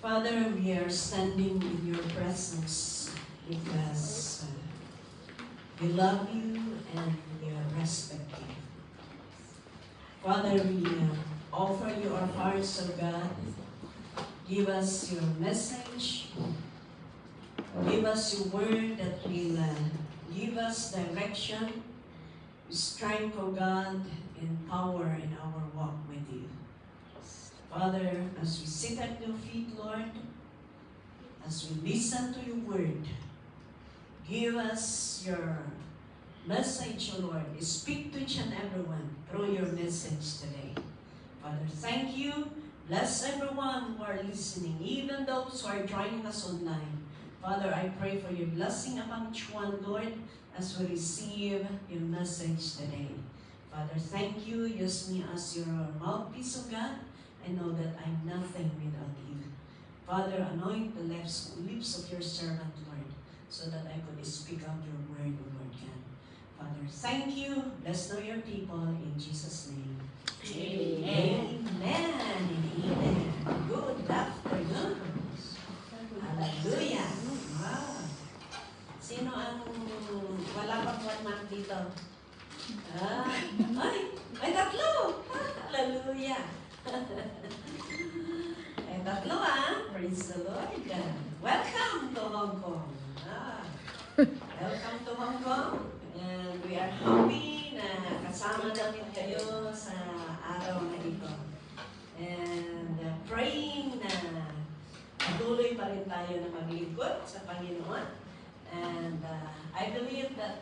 Father, we are standing in your presence because we love you and we respect you. Father, we offer you our hearts, O God. Give us your message. Give us your word that will give us direction, strength, O God, and power in our walk with you. Father, as we sit at your feet, Lord, as we listen to your word, give us your message, O Lord. Speak to each and everyone through your message today. Father, thank you. Bless everyone who are listening, even those who are joining us online. Father, I pray for your blessing upon each one, Lord, as we receive your message today. Father, thank you. Use me as your mouthpiece, O God. I know that I'm nothing without you. Father, anoint the lips of your servant, Lord, so that I could speak out your word, O Lord God. Father, thank you. Bless now your people in Jesus' name. Amen. Amen. Amen. Good afternoon. Hallelujah. Wow. Sino ang wala pang 1 month dito? Ay, tatlo. Hallelujah. Ay, tatlo Praise the Lord. Welcome to Hong Kong. Welcome to Hong Kong. And we are happy na kasama namin kayo sa araw na ito. And praying na patuloy pa rin tayo na maglingkod sa Panginoon. And I believe that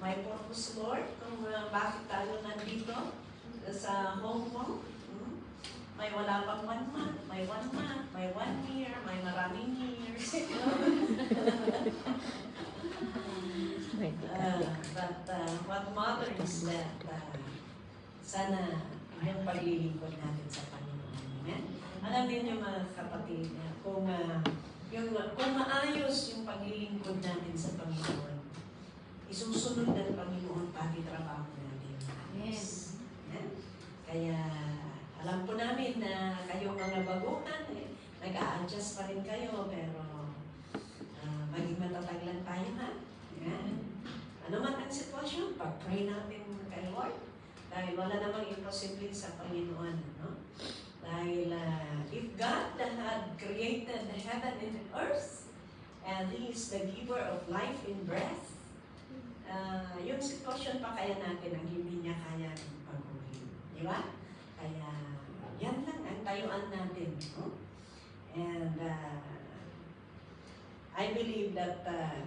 my purpose, Lord, kung bakit tayo nandito sa Hong Kong, may wala pang 1 month, may 1 month, may 1 year, may maraming years. But what matters is that sana yung paglilingkod natin sa Panginoon. Amen? Alam niyo mga kapatid, kung maayos yung paglilingkod natin sa Panginoon, isusunod ng Panginoon pati trabaho natin. Yes. Amen? Kaya alam po namin na kayong mga baguhan, nag-a-adjust pa rin kayo, pero maging matatag lang tayo, ha? Yan. Ano man ang sitwasyon, pag-pray natin kay Lord, dahil wala namang imposible sa Panginoon, no? Dahil if God had created the heaven and the earth, and He is the giver of life and breath, yung sitwasyon pa kaya natin ang hindi niya kaya pag-uhin. Di ba? Kaya yan lang ang tayuan natin. No? And I believe that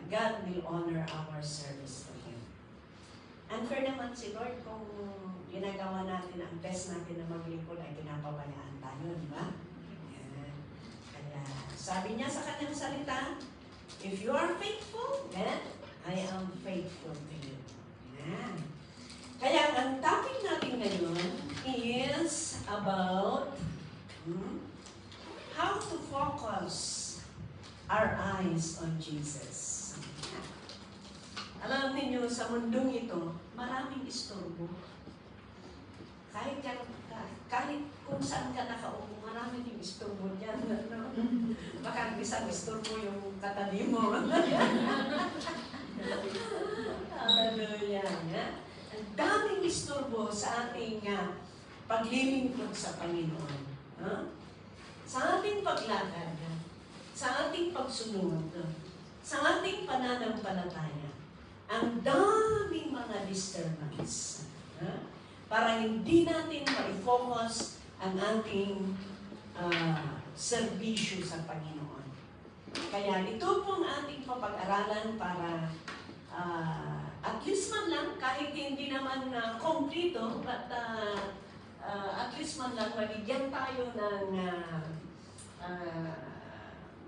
God will honor our service to Him. Unfair naman si Lord kung ginagawa natin ang best natin na maglingkod ay pinapabayaan tayo, di ba? Kaya sabi niya sa kanyang salita, if you are faithful, then I am faithful to you. Yan. Kaya ang topic natin ngayon is about how to focus our eyes on Jesus. Alam niyo sa mundong ito, maraming istorbo. Kahit kung saan ka nakaupo, maraming yung istorbo dyan. No? Baka isang istorbo yung katabi mo. Hallelujah. Ang daming istorbo sa ating paglilingkod sa Panginoon. Sa ating paglakad, sa ating pagsunod, sa ating pananampalataya, ang daming mga disturbance. Para hindi natin ma-focus ang ating serbisyo sa Panginoon. Kaya ito po ang ating papag-aralan para at least man lang, kahit hindi naman kompleto, but at least man lang magigyan tayo ng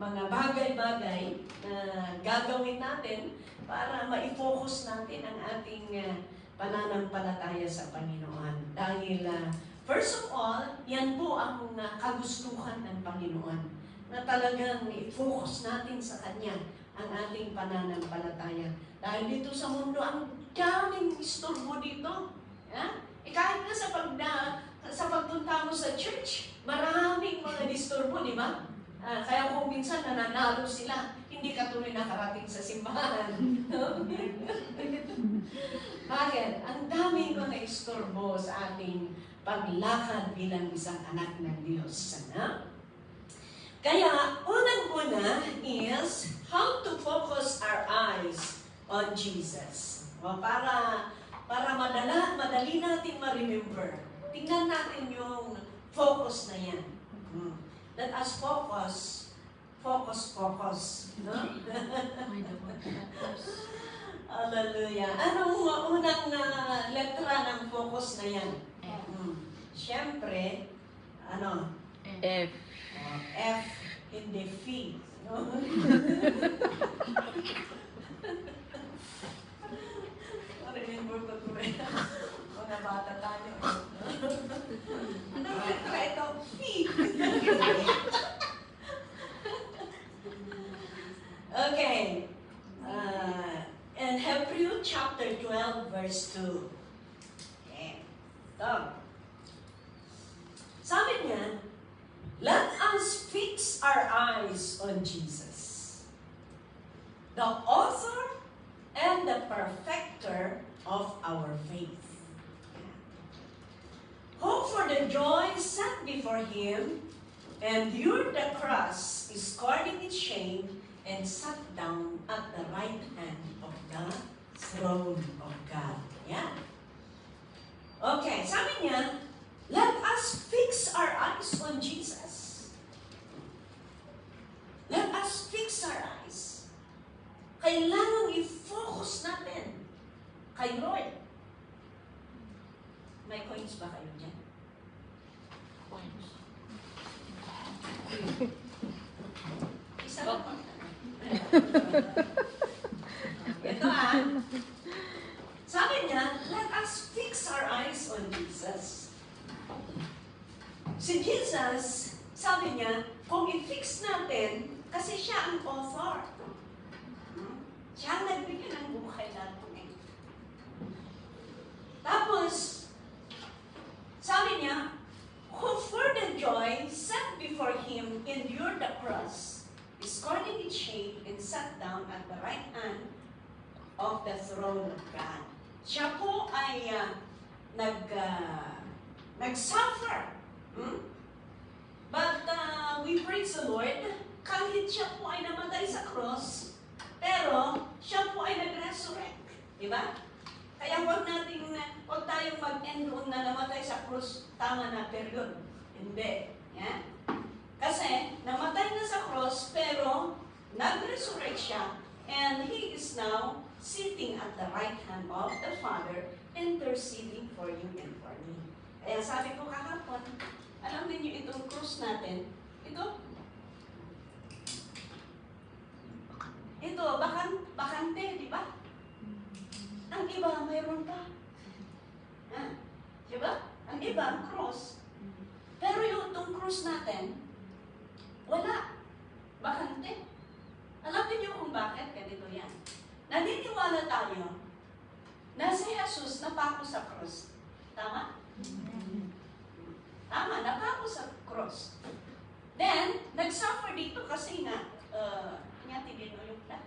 mga bagay-bagay na gagawin natin para ma-focus natin ang ating pananampalataya sa Panginoon. Dahil first of all, yan po ang kagustuhan ng Panginoon na talagang i-focus natin sa Kanya ang ating pananampalataya. Dahil dito sa mundo, ang daming istorbo dito. Kahit na sa pagpunta mo sa church, maraming mga disturbo, di ba? Kaya kung minsan nananalo sila, hindi ka tuloy nakarating sa simbahan. No? Bakit? Ang daming mga istorbo sa ating paglakad bilang isang anak ng Diyos. Ano? Kaya, unang-una is how to focus our eyes on Jesus. O, para madali natin ma-remember. Tingnan natin yung focus na yan. Let us focus. No? Hallelujah. Anong unang letra ng focus na yan? Siyempre, ano? F. F in the feet. No? Remember ko to rin. Mga bata tayo. Anong letra ito? Feet. Okay. In Hebrew chapter 12 verse 2. Okay. So, sabi niya, let us fix our eyes on Jesus, the author and the perfecter of our faith. Who for the joy set before him endured the cross, scorning its shame, and sat down at the right hand of the throne of God. Yeah. Okay, sabi niya, let us fix our eyes on Jesus. Let us fix our eyes. Kailangan i-focus natin kay Lord. May coins ba kayo dyan? Coins. Isa lang. Ito sabi niya, let us fix our eyes on Jesus. Si Jesus, sabi niya, kung i-fix natin, kasi siya ang author. Siya ang nagbigay ng buhay natin. Tapos, sabi niya, who for the joy set before him endured the cross, scorning its shame, and sat down at the right hand of the throne of God. Siya po ay nag-suffer. But we praise the Lord, kahit siya po ay namatay sa cross, pero siya po ay nag-resurrect. Diba? Kaya huwag tayong mag-end doon na namatay sa cross, tama na, period. Hindi. Yeah? Kasi, namatay na sa cross, pero nag-resurrect siya, and He is now sitting at the right hand of the Father, interceding for you and for me. Kaya sabi ko kahapon, alam niyo itong cross natin, ito, bakante, di ba? Ang iba, mayroon pa. Di ba? Ang iba, cross. Pero yung itong cross natin, wala. Bakante. Alam niyo kung bakit? Ganito yan. Naniniwala tayo na si Jesus napako sa cross. Tama? Tama, napako sa cross. Then, nag-suffer dito kasi nga, tingin mo yung plan.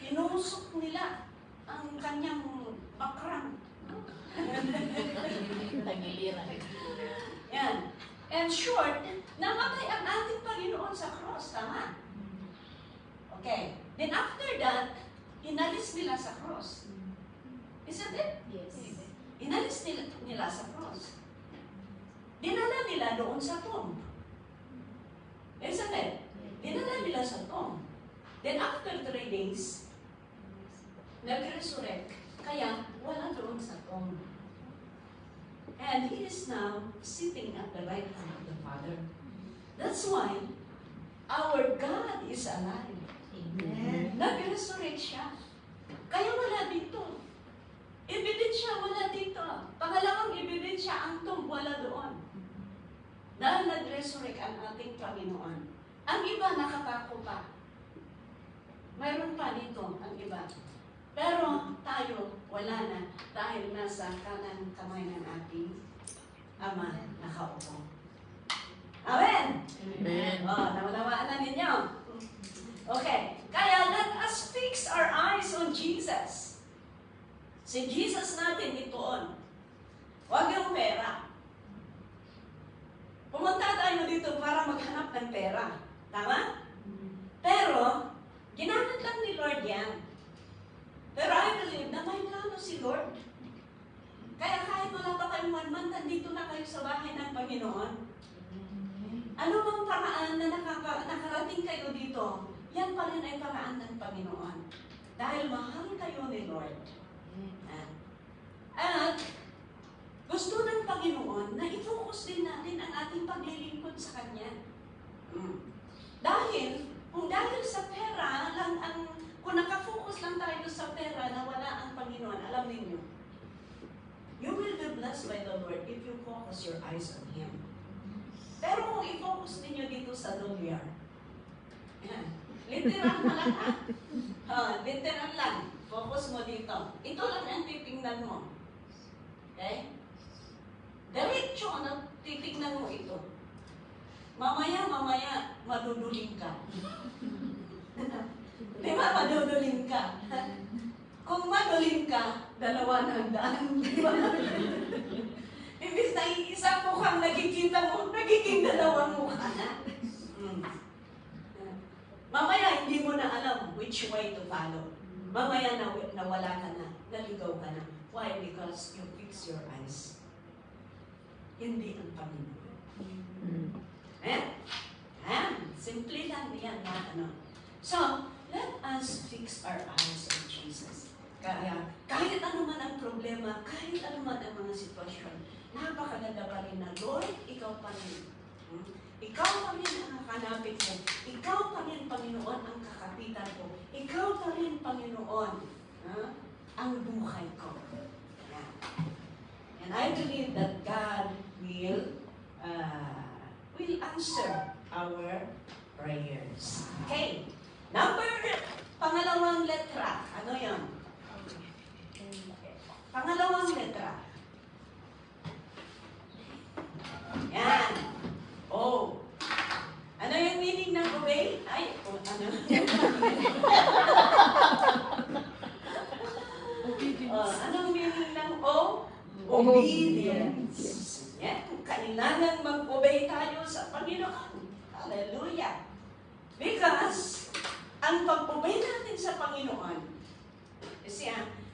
Tinusok nila ang kanyang background. Tagiliran. Yan. And short, namatay ang ating Panginoon sa cross. Tama? Okay. Then after that, inalis nila sa cross. Isn't it? Yes. Inalis nila sa cross. Dinala nila doon sa tomb. Isn't it? Dinala nila sa tomb. Then after 3 days, nag-resurrect. Kaya wala doon sa tomb. And He is now sitting at the right hand of the Father. That's why our God is alive. Amen. Nag-resurrect siya. Kaya wala dito. Ebidensya wala dito. Pangalawang ebidensya, ang tomb wala doon. Dahil nag-resurrect ang ating Panginoon. Ang iba nakapako pa. Mayroon pa dito ang iba. Pero tayo, wala na. Dahil nasa kanang kamay ng ating Ama nakaupo. Amen? Amen. Nawalawaan na ninyo. Okay. Kaya let us fix our eyes on Jesus. Si Jesus natin itoon. Huwag yung pera. Pumunta tayo dito para maghanap ng pera. Tama? Pero, ginamit lang ni Lord yan. Pero I believe na may plano si Lord. Kaya kahit wala pa kayong 1 month, nandito na kayo sa bahay ng Panginoon. Ano bang paraan na nakarating kayo dito? Yan pa rin ay paraan ng Panginoon. Dahil mahal kayo ni Lord. At gusto ng Panginoon na i-focus din natin ang ating paglilingkod sa Kanya. Dahil, kung dahil sa pera lang kung nakafocus lang tayo sa pera na wala ang Panginoon, alam niyo, you will be blessed by the Lord if you focus your eyes on Him. Pero kung i-focus ninyo dito sa dolyar, literal na lang literal lang, focus mo dito. Ito lang ang titingnan mo. Okay? Diretso na titignan mo ito. Mamaya, maduduling ka. Di ba, maduduling ka? Kung maduling ka, 200. Di ba? Imbis na isang mukhang nakikita mo, nagiging 2 mukha na. Mamaya, hindi mo na alam which way to follow. Mamaya, nawala ka na, naligaw ka na. Why? Because you fix your eyes. Hindi ang Panginoon. Simple lang yan na So, let us fix our eyes on Jesus. Kaya, kahit ano man ang problema, kahit ano man ang mga sitwasyon, napakaganda pa rin na, Lord, Ikaw pa rin. Ikaw pa rin ang hakanapin ko. Ikaw pa rin, Panginoon, ang kakapitan ko. Ikaw pa rin, Panginoon, ang buhay ko. And I believe that God will answer our prayers. Okay. Pangalawang letra. Ano yun? Pangalawang letra. Yan. Oh. Ano yung meaning ng obey? Ay, ano? Anong meaning ng O? Obedience. Yan. Kailangan mag-obey tayo sa Panginoon. Hallelujah. Because, ang pag-obey natin sa Panginoon, kasi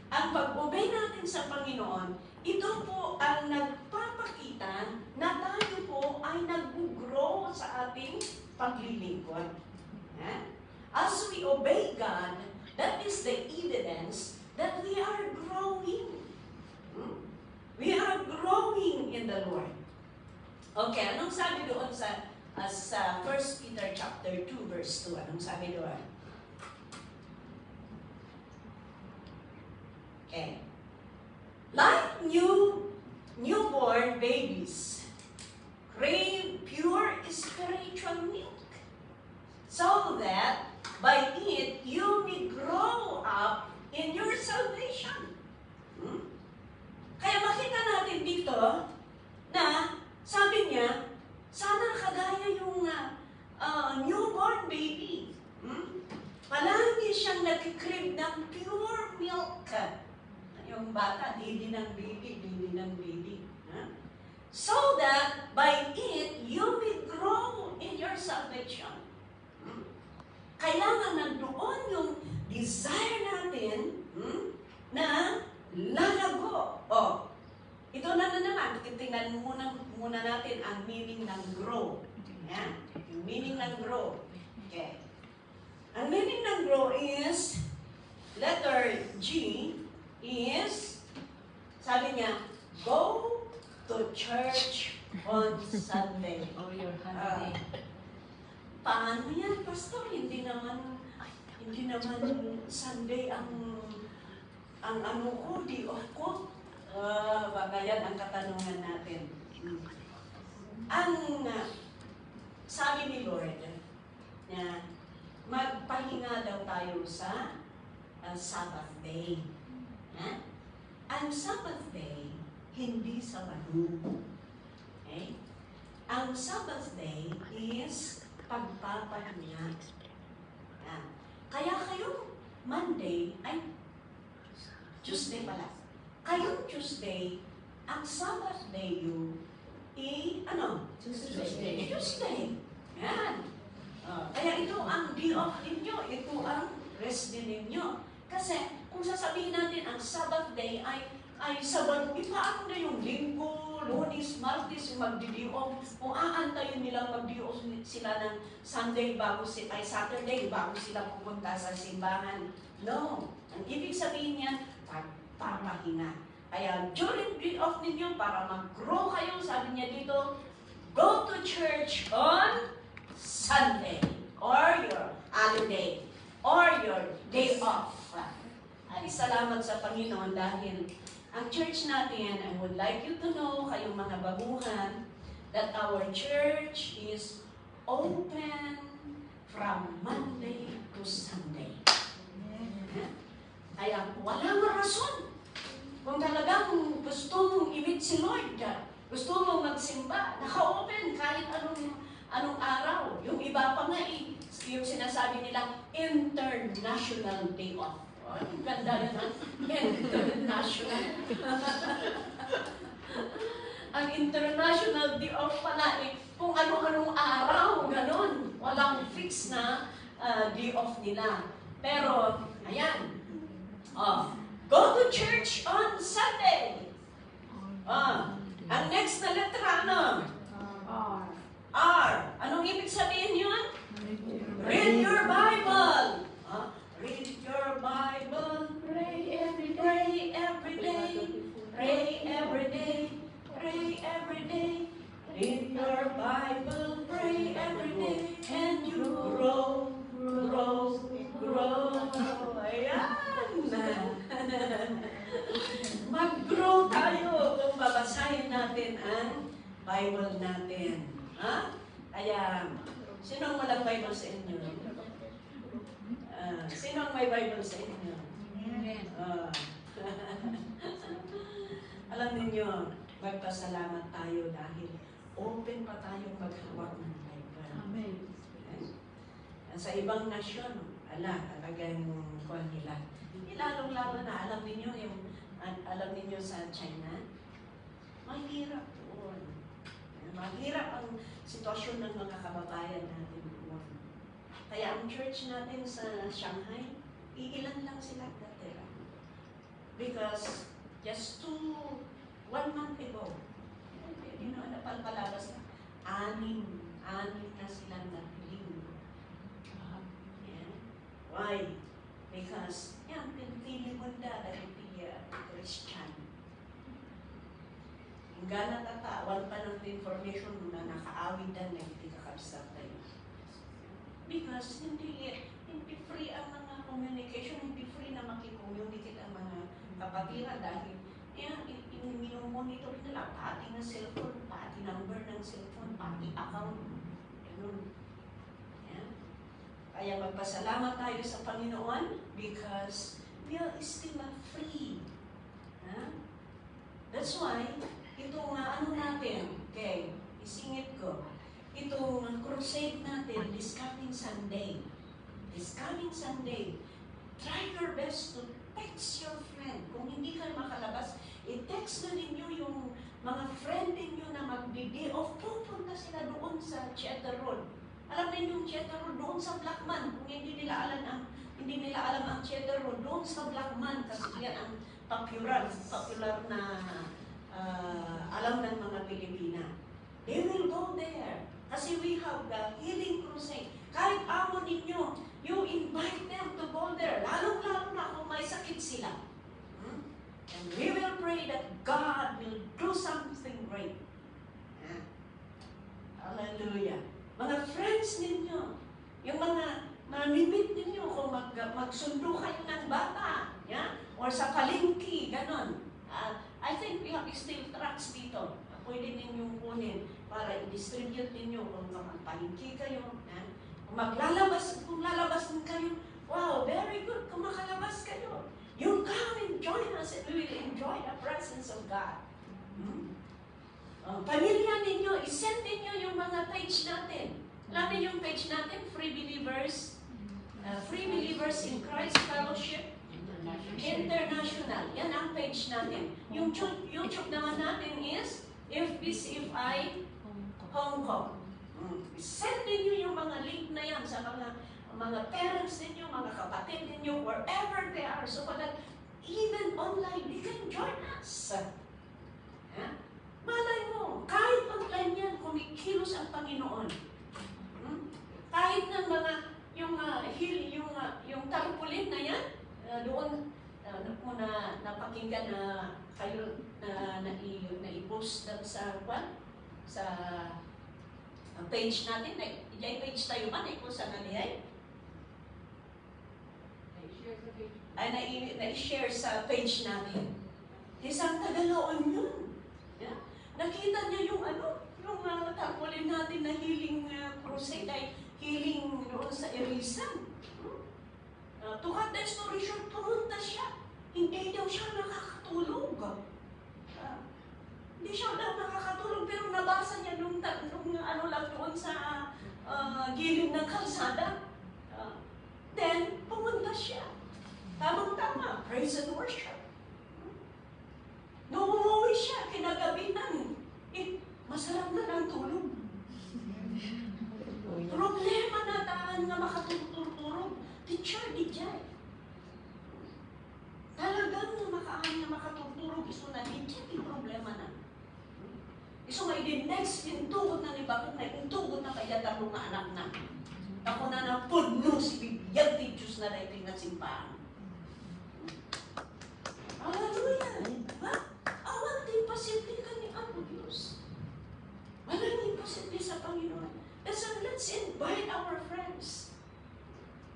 ang pag-obey natin sa Panginoon, ito po ang nagpapakita na tayo po ay nag-grow sa ating paglilingkod. As we obey God, that is the evidence that we are growing. We are growing in the Lord. Okay, anong sabi doon sa 1 Peter chapter 2 verse 2? Anong sabi doon? Okay. Like newborn babies, crave pure spiritual milk, so that by it you may grow up in your salvation. Kaya makita natin dito na sabi niya, sana kagaya yung newborn baby. Palagi siyang nag-crave ng pure milk. Yung bata, didi ng baby. So that by it, you may grow in your salvation. Kailangan nandoon yung desire natin na lalago. Ito na naman, tingnan muna natin ang meaning ng grow. Yan. Yung meaning ng grow. Okay. Ang meaning ng grow is, letter G is, sabi niya, go to church on Sunday. Oh, your holiday. Paano yan, Pastor? Hindi naman Sunday ang ano ko, di ako. Baka yan ang katanungan natin. Ang sabi ni Lord na magpahinga daw tayo sa Sabbath day. Ang Sabbath day, hindi Sabado. Okay? Ang Sabbath day is pagpapahinga. Yan. Kaya kayo, Monday, Tuesday pala. Kayong Tuesday, ang Sabbath day you, Tuesday. Tuesday. Yan. Kaya ito ang day off ninyo, ito ang rest din ninyo. Kasi kung sasabihin natin ang Sabbath day ay Sabado, paano na yung Linggo, Lunes, Martes, yung magdi-day off? Kung aantayin nilang mag-day off sila ng Sunday Saturday bago sila pupunta sa simbahan. No. Ang ibig sabihin niyan, pagpapahinga. Kaya during day off ninyo, para mag-grow kayo, sabi niya dito, go to church on Sunday or your holiday or your day off. Ay, salamat sa Panginoon dahil ang church natin, I would like you to know, kayong mga baguhan, that our church is open from Monday to Sunday. Kaya walang rason. Kung talagang gusto mong i-meet si Lord, gusto mong magsimba, naka-open kahit anong araw. Yung iba pa nga yung sinasabi nila, International Day Off. Ang ganda yan, International. Ang International Day Off pala kung ano-anong araw, ganon. Walang fix na day off nila. Pero, ayan. Go to church on Sunday. Ang next na letra, ano? R. Anong ibig sabihin yun? Read your Bible. Read your Bible. Pray every day. Pray every day. Pray every day. Read your Bible. Pray every day. And you grow. Ayan. Mag-grow tayo kung babasahin natin ang Bible natin. Kaya, sinong walang Bible sa inyo? Sinong may Bible sa inyo? Alam ninyo, magpasalamat tayo dahil open pa tayong maghawak ng Bible. Amen. Sa ibang nasyon, talagang kuha nila. Lalong-lalo na, alam ninyo sa China, mahirap doon. Mahirap ang sitwasyon ng mga kababayan natin doon. Kaya ang church natin sa Shanghai, iilan lang sila natira. Because just 1 month ago, napalabas na, anim na silang napiling. Why? Because, pinipili mo na dahil Christian. Hingga natatawan pa ng information na nakaawid na hindi kakabsat tayo. Because hindi free ang mga communication, hindi free na makicommunicate ang mga kapatiran dahil minumonitor nila pati ng cellphone, pati number ng cellphone, pati account. Ganun. Kaya magpasalamat tayo sa Panginoon because we are still free. That's why, itong natin, okay, isingit ko, itong crusade natin this coming Sunday, try your best to text your friend. Kung hindi kayo makalabas, i-text na ninyo yung mga friend ninyo na mag-day off, pupunta sila doon sa Cheddar Road. Alam niyo yung Cheddar Road doon sa Blackman. Kung hindi nila alam ang Cheddar Road doon sa Blackman kasi yan ang popular na alam ng mga Pilipina. They will go there kasi we have the healing crusade. Kahit amo ninyo, you invite them to go there. Lalong-lalo na kung may sakit sila. And we will pray that God will do something great. Hallelujah. Mga friends ninyo, yung mga mamimit ninyo kung magsundo kayo ng bata, or sa palengke, ganon. I think we have still trucks dito. Pwede ninyong kunin para i-distribute ninyo kung magpalengke kayo. Kung lalabas din kayo, wow, very good, kung makalabas kayo. You come and join us and we will enjoy the presence of God. Pamilya ninyo, isend ninyo yung mga page natin. Alam niyo yung page natin, Free Believers in Christ Fellowship International. Yan ang page natin. Yung YouTube naman natin is FBCFI Hong Kong. Send ninyo yung mga link na yan sa mga parents ninyo, mga kapatid ninyo, wherever they are, so that even online, they can join us. Malay mo, kahit online yan, kumikilos ang Panginoon. Kahit ng mga, yung tarpaulin na yan, doon, kung napakinggan na kayo na i-post sa page natin, yung page tayo man, kung saan nalihay? Ay, na-share sa page natin. Isang Tagaloon yun. Yeah? Nakita niya yung tarpaulin natin na healing crusade, ay healing doon sa Irisan. To cut the story short, pumunta siya. Hindi daw siya nakakatulog. Hindi siya daw nakakatulog, pero nabasa niya nung lang doon sa gilid ng kalsada. Then, pumunta siya. Tamang-tama, praise and worship. Nung umuwi siya, kinagabihan, masarap na ng tulog. Problema na daan nga makatulog. Teacher, DJ. Talagang makaan na makatulog, iso na DJ, yung problema na. Iso may din next, intugot na ni Bakit na, intugot na kaya tanong na anak na. Ako na napudno si bibiyag ti Diyos na dahiting na simbahan. Hallelujah! Ha? Awan din posible ka ni Apo Diyos. Walang imposible sa Panginoon. So let's invite our friends.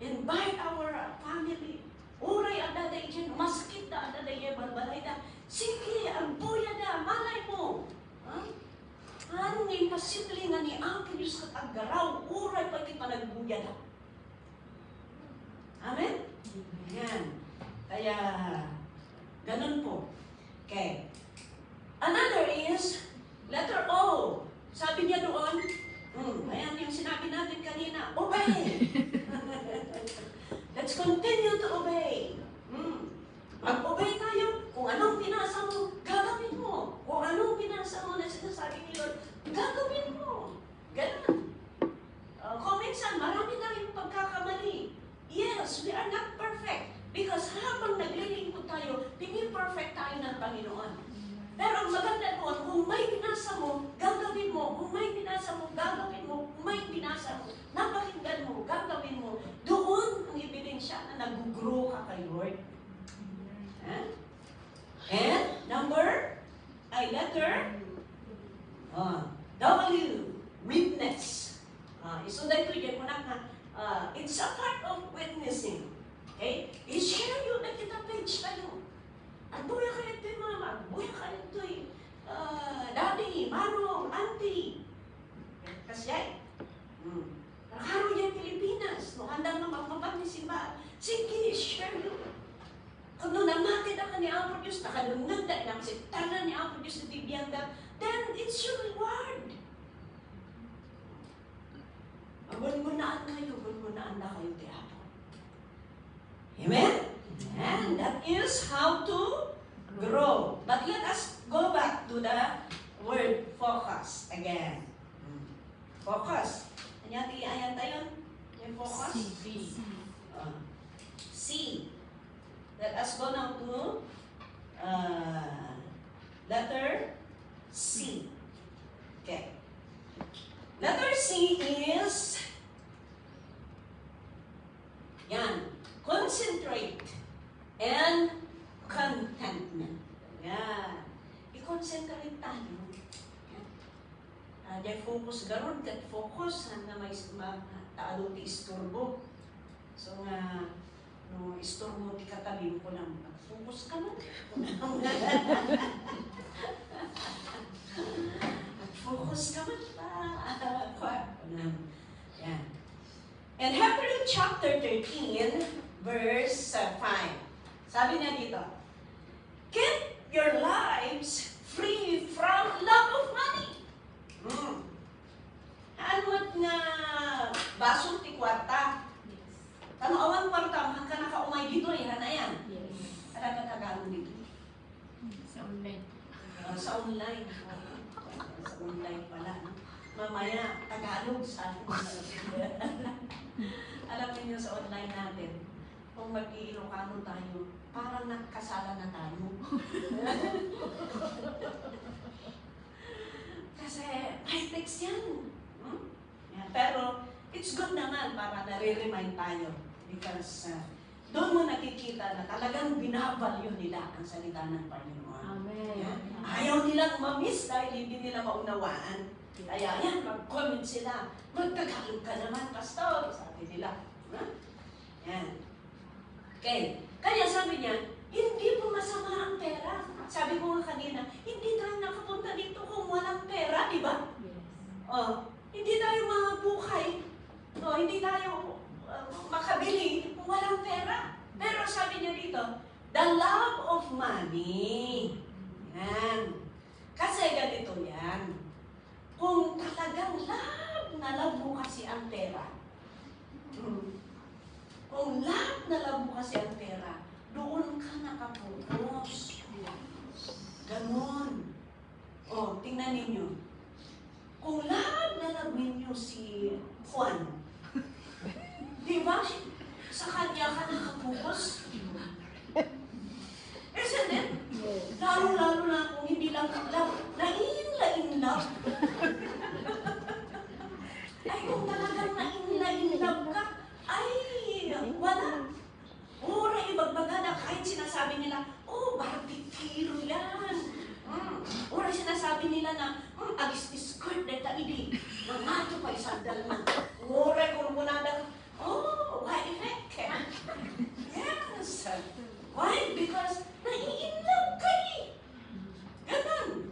Invite our family. Uray ang daday dyan, maskit na ang daday dyan, balbalay na. Sige, ang buya na, malay mo. Anong imposible nga ni Apo Diyos katagaraw, uray pati panagbuya na. Amen? Yan. Kaya, ganun po. Okay. Another is, letter O. Sabi niya doon, ayan yung sinabi natin kanina, obey. Let's continue to obey. Mag-obey tayo. Kung anong pinasa mo, gagawin mo. Kung anong pinasa mo na sinasabi ni Lord, gagawin mo. Ganun. Kung minsan, marami tayong pagkakamali. Yes, we are not perfect. Because habang naglilingkod tayo, pini-perfect tayo ng Panginoon. Pero ang maganda doon, kung may pinasa mo, gagawin mo. Kung may pinasa mo, gagawin mo. Kung may pinasa mo, napakinggan mo, gagawin mo. Doon ang ebidensya na nag-grow ka kay Lord. And letter W, witness. Isunday ko dyan mo na, it's a part of witnessing. Okay? I-share yun na kita page tayo. At buya ka ito yung mama, buya ka ito yung daddy, manong, auntie. Kasi yan. Nakaro yan Pilipinas. No, handang mamapat ni simbahan. Sige, share yun. Kung namatid ako ni Apo Diyos, nakalungag na inaksiptanan ni Apo Diyos sa tibiyanda, then it's your reward. Gungunaan kayo, gungunaan na kayo di Apo. Amen? And that is how to grow. But let us go back to the word focus again. Focus. Anyati ayan tayo? Yung focus? C. Let us go now to letter C. Okay. Letter C is yan. Concentrate and contentment. Yan. I-concentrate tayo. Yan. Focus garon, kat focus na may taalo ti isturbo. So nga, no, isturbo ti katabi ko lang. Focus ka man. Focus ka man pa. Yan. And Hebrew chapter 13, verse 5. Sabi niya dito, keep your lives free from love of money. nga basong ti kwarta. Yes. Tanawan kwarta, man ka nakaumay dito eh, hanayan. Yes. Alam ka Tagalog dito? Sa online. Sa online. Sa online pala. No? Mamaya, Tagalog sa atin. Alam niyo sa online natin, kung mag-iilocano tayo, parang nakasala na tayo. Kasi high text yan. Yeah, pero it's good naman para nare-remind tayo. Because doon mo nakikita na talagang binavalue nila ang salita ng Panginoon. Amen. Yeah. Ayaw nilang ma-miss dahil hindi nila maunawaan. Kaya yan, mag-comment sila. Magtagalog ka naman, pastor, sabi nila. Huh? Yan. Okay. Kaya sabi niya, hindi po masama ang pera. Sabi ko nga kanina, hindi tayo nakapunta dito kung walang pera, di ba? Yes. Oh, hindi tayo mga bukay. Oh, hindi tayo makabili kung walang pera. Pero sabi niya dito, the love of money. Yan. Kasi ganito yan. Kung talagang love mo kasi ang pera, kung love mo kasi ang pera, doon ka nakapokus. Ganon. O, tingnan ninyo. Kung love ninyo si Juan, di ba? Sa kanya ka nakapokus? Isn't it? Lalo-lalo na kung hindi lang love, in love. Ay, kung talagang in love ka, ay, wala. Ora, ibagbaga na kahit sinasabi nila, oh, barbecue yan. Ora, sinasabi nila na, agis skirt na taidi. Nangato pa isandal na. Ora, kung muna na, oh, why effect? Yes. Why? Because nai-inlove ka eh. Ganon.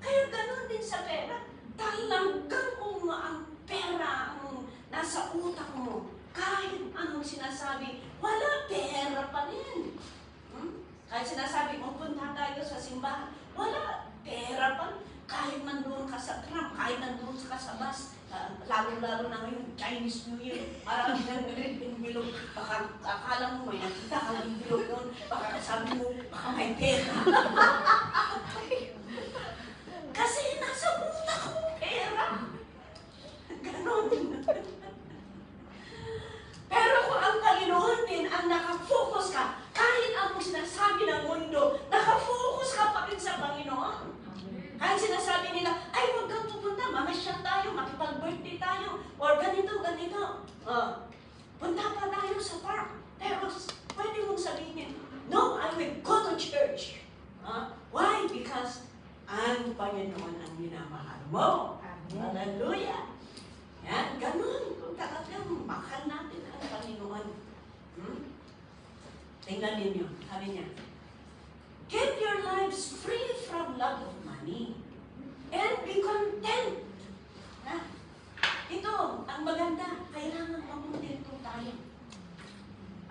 Kaya ganon din sa pera. Talagang kung ang pera ang nasa utak mo, kahit anong sinasabi, wala, pera pa rin. Kahit sinasabi, punta tayo sa simbahan, wala, pera pa rin. Kahit nandoon ka sa tram, kahit nandoon ka sa bus, lalo-lalo na ngayon, Chinese New Year, parang red envelope, baka akala mo may nakita ka ng envelope noon, baka sabi mo, baka may pera. Kasi nasa utak mo pera. Ganon. Pero kung ang Panginoon din ang nakafocus ka, kahit ang sinasabi ng mundo, nakafocus ka pa rin sa Panginoon. Kahit sinasabi nila, ay huwag kang pupunta, mamasyal tayo, makipag-birthday tayo, or ganito. Punta pa tayo sa park. Pero pwede mong sabihin, no, I will go to church. Why? Because ang Panginoon ang minamahal mo. Hallelujah. Yan, ganun. Kung talagang mahal natin ang Panginoon. Tingnan ninyo, sabi niya, keep your lives free from love of money and be content. Ito, ang maganda, kailangan makontento tayo.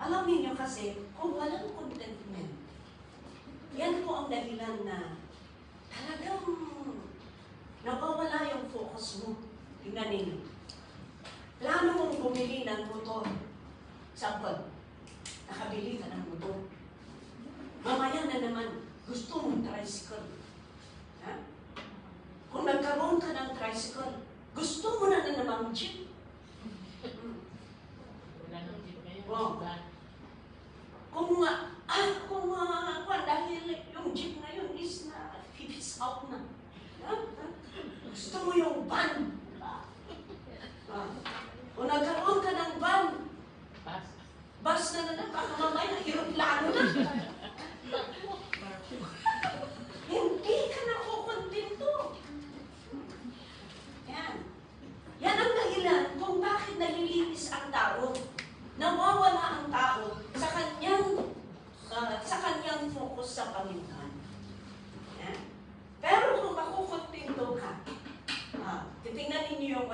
Alam niyo kasi, kung walang contentment, yan po ang dahilan na talagang nawawala yung focus mo. Tingnan ninyo. Plano mong bumili ng motor. Example, nakabili ka ng motor. Mamaya na naman, gusto mong tricycle. Kung nagkaroon ka ng tricycle, gusto mo na namang jeep. Wala nang jeep ngayon. Wow. Kung dahil yung jeep na yun is na fifis out na. Gusto mo yung van. Kung nagkaroon ka ng van, bus na naman, baka mamaya, aeroplano na. Hindi ka nakukontento. Yan ang dahilan kung bakit nalilinis ang tao. Nawawala ang tao sa kanyang focus sa Panginoon. Pero kung makukontento ka, titingnan ninyo yung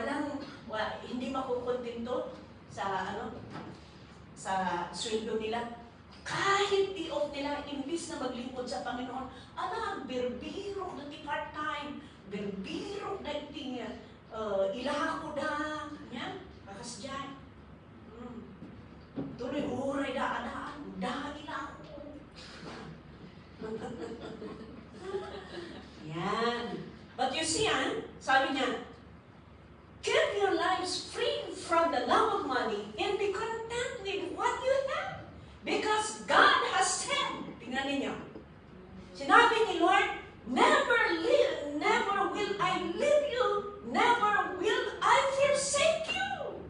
hindi makukontento sa sa sweldo nila. Kahit di-off nila, imbis na maglingkod sa Panginoon, birbiro na part-time, birbiro na itingin, ilako da, yan, kakas dyan. Tuloy, uray daan, ilako. Yan. But you see, sabi niya, keep your lives free from the love of money and be content with what you have. Because God has said, tingnan ninyo, sinabi ni Lord, never will I leave you, never will I forsake you.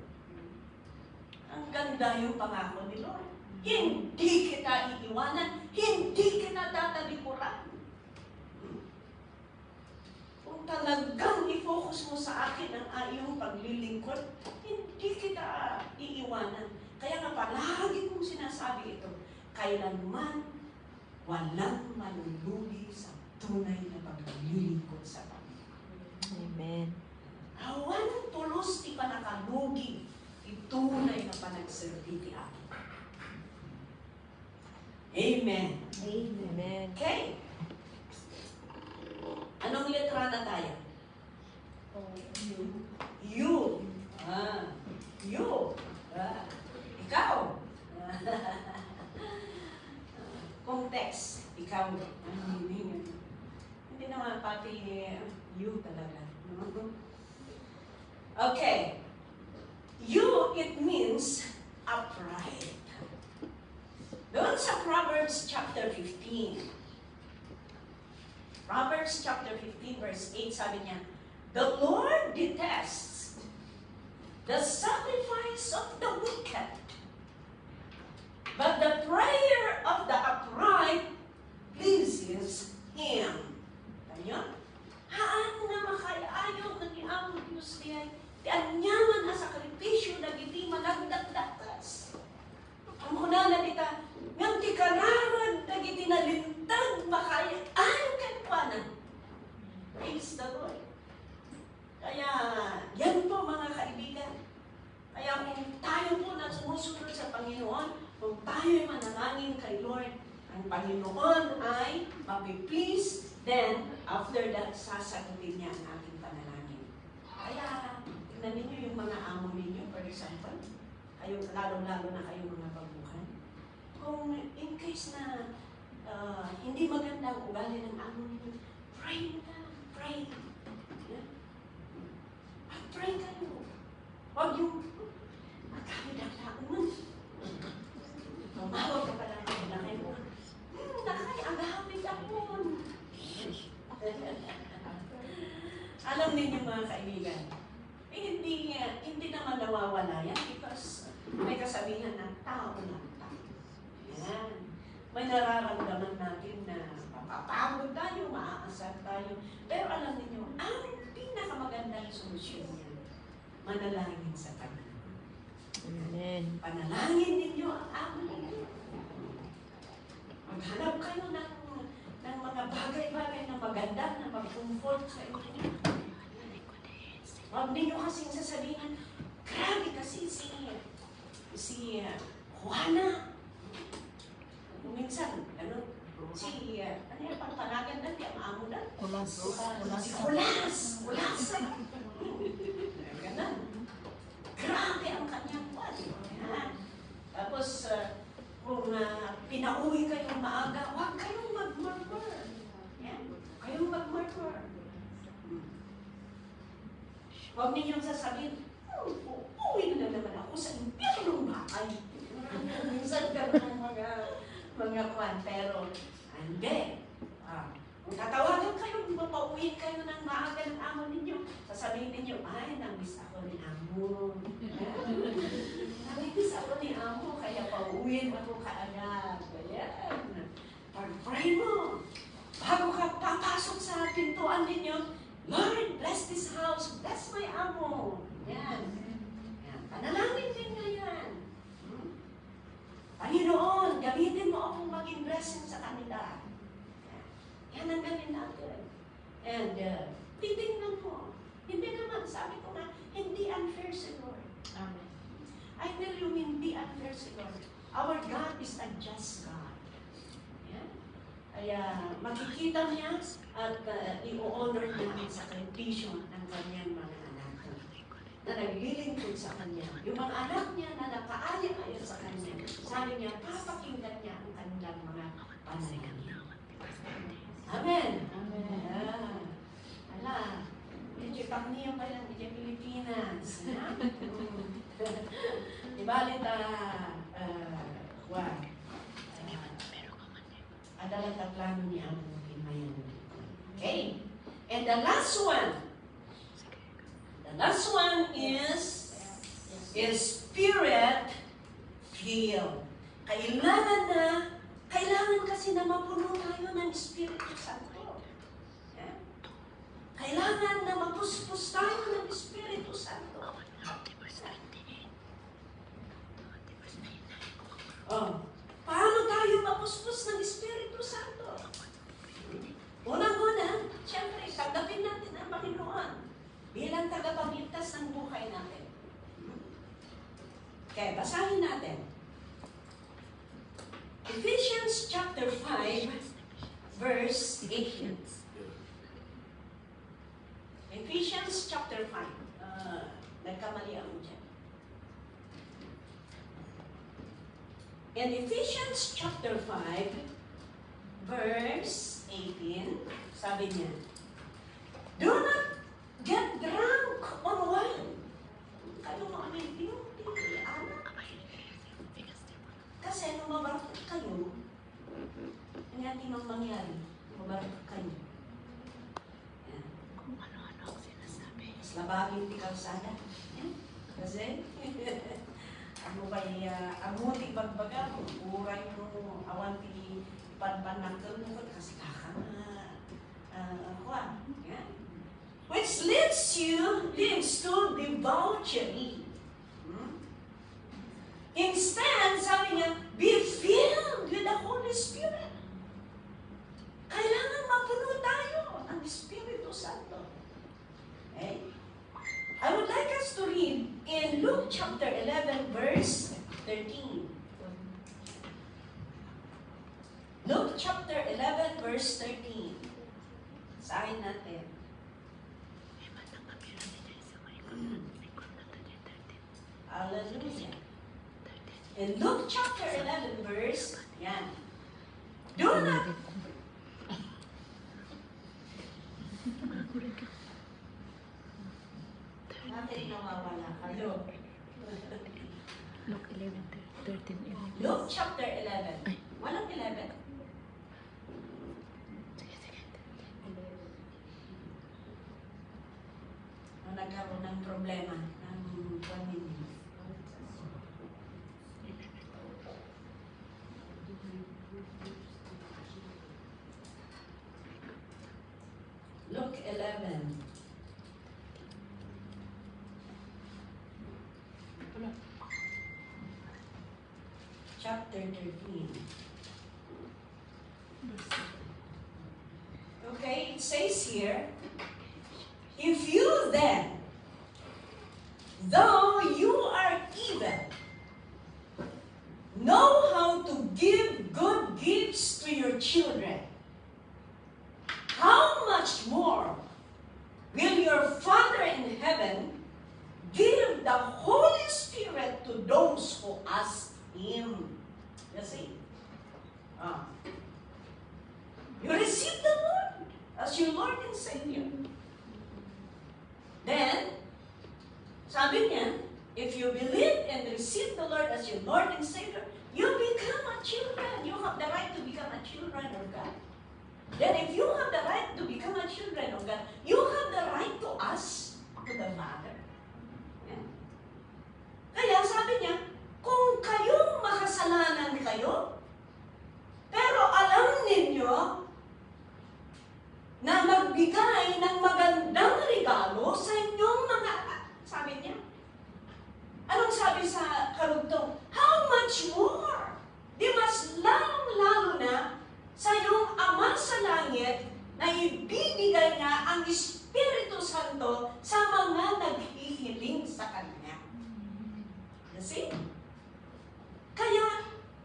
Ang ganda yung pangako ni Lord. Hindi kita iiwanan, hindi kita tatalikuran. Kung talagang i-focus mo sa akin ang iyong paglilingkod, hindi kita iiwanan. Kaya nga palagi kong sinasabi ito, kailanman walang malulugi sa tunay na paglilingkod sa Panginoon. Amen. Awan tulos di pa nakalugi, itunay na panagserbi ti akin. Amen. Amen. Okay. Anong letra na tayo? You. You. Ikaw. Context. Ikaw. Hindi naman pati you talaga. Okay. You, it means upright. Doon sa Proverbs chapter 15. Proverbs chapter 15 verse 8 sabi niya, the Lord detests the sacrifice of the wicked, but the prayer of the upright pleases Him. Ganyan? Haan na makayayaw na ni Amo Diyos niya, ti anyaman na sakripisyo na giti managdagdatas. Ang kuna na dita, ngam ti kararan na giti nalintag makayayaw kanuanan. Praise the Lord. Kaya, yan po mga kaibigan. Kaya kung tayo po na sumusunod sa Panginoon, kung tayo ay manalangin kay Lord, ang Panginoon ay mapiplease, then after that, sasagutin niya ang ating panalangin. Kaya, tingnan ninyo yung mga amo ninyo, for example, kayo, lalo-lalo na kayong mga baguhan. Kung in case na hindi maganda ang ugali ng amo ninyo, pray na, pray. Yeah? Pray kayo. Huwag yung magkakidagdagan mo. Tumawag ka pala ng lakay mo. Lakay, ang hapit ako. Alam ninyo mga kaibigan, hindi naman nawawala yan because may kasabihan na tao lang tayo. Yan. May nararamdaman natin na mapapagod tayo, maaasar tayo. Pero alam ninyo, ang pinakamagandang solusyon niya, manalangin sa Panginoon. Amen. Panalangin ninyo ang amo ninyo. Maghanap kayo ng mga bagay-bagay na maganda na mag-comfort sa inyo. Huwag ninyo kasing sasabihin, grabe kasi si Juana. Minsan, ano yung pangpanagan natin, ang amo na? Kulas. Si Kulas. Ganun. Grabe ang kanyang kwan. Tapos, kung pinauwi kayong maaga, huwag kayong mag-murmur. Kayong mag-murmur. Huwag ninyong sasabihin, uwi na naman ako sa impyernong bahay. Minsan ganun ang mga kwan. Pero, hindi. Kung tatawagan kayo, mapauwiin kayo ng maaga ng amo ninyo, sasabihin ninyo, ay, namiss ako ni amo. Namiss ako ni amo, kaya pauwiin ako kaagad. Ayan. Pag-pray mo. Bago ka papasok sa pintuan ninyo, Lord, bless this house, bless my amo. Yan. Panalangin ninyo yan. Panginoon, gamitin mo akong maging blessing sa kanila. Yan ang ganin natin. And titignan mo. Hindi naman, sabi ko nga, hindi unfair si Lord. Amen. I tell you, hindi unfair si Lord. Our God is a just God. Yan. Kaya makikita niya at i-honor niya ang sakripisyo ng kanyang mga anak. na naglilingkod sa Kanya. Yung mga anak niya na nakaaya-aya sa Kanya. Sabi niya, papakinggan niya ang kanilang mga panalangin. Amen. Amen. Ala, medyo takniyo pa lang, medyo Pilipinas. Ibalit, adalah tatlano ni ang Himayan. Okay? And the last one is Spirit filled. Kailangan kasi na mapuno tayo ng Espiritu Santo. Yeah? Kailangan na mapuspos tayo ng Espiritu Santo. Oh, paano tayo mapuspos ng Espiritu Santo? Unang-una, siyempre, tanggapin natin ang Panginoon bilang tagapagligtas ng buhay natin. Okay, basahin natin. Ephesians chapter 5, verse 18. Ephesians chapter 5. Nagkamali ako dyan. In Ephesians chapter 5, verse 18, sabi niya, do not get drunk on wine. Kayo mga hindi anak. Kasi nung mabarkot kayo, ang ating mang mangyari, mabarkot kayo. Yan. Mas labagin di kalsada. Kasi, ano ba'y amuti bagbaga, uray mo, awan ti panpanakal mo, kasi yan. Which leads to debauchery. Instead, sabi niya, be filled with the Holy Spirit. Kailangan mapuno tayo ng Espiritu Santo. Okay? I would like us to read in Luke chapter 11, verse 13. Luke chapter 11, verse 13. Sahin natin. Hallelujah. In Luke chapter 11, verse, yan. Do not, bakit nawawala kayo? Luke 11, 13, 11. Luke chapter 11. Walang 11. Nagkaroon ng problema ng pamilya. Luke 11. Chapter 13. Okay, it says here, if you then, though you are evil, know how to give good gifts to your children, how much more will your Father in heaven give the Holy Spirit to those who ask Him? You see? You receive the Lord as your Lord and Savior. Then, sabi niya, if you believe and receive the Lord as your Lord and Savior, you become a children. You have the right to become a children of God. Then if you have the right to become a children of God, you have the right to ask to the Father. Yeah. Kaya sabi niya, kung kayong makasalanan kayo, pero alam ninyo na magbigay ng magandang regalo sa inyong mga anak. Sabi niya. Anong sabi sa karugtong? How much more? Di mas lalong-lalo na sa iyong Ama sa langit na ibibigay niya ang Espiritu Santo sa mga naghihiling sa Kanya. You see? Kaya,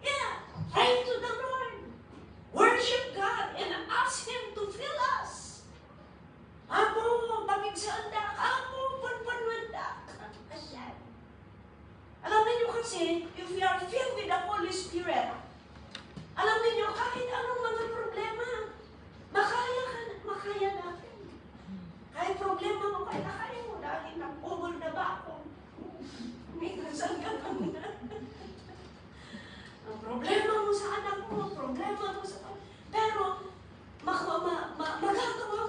yeah, pray to the Lord. Worship God and ask Him to fill us. Apo, pagigsandak. Apo, punpunwandak. Kasi, if we are filled with the Holy Spirit, alam niyo, kahit anong mga problema, makaya natin. Kahit problema mo, kaya mo dahil nag-ugol na ba ako? Minsan ka pa muna. Ang problema mo sa anak mo, problema mo sa... Pero, magagawa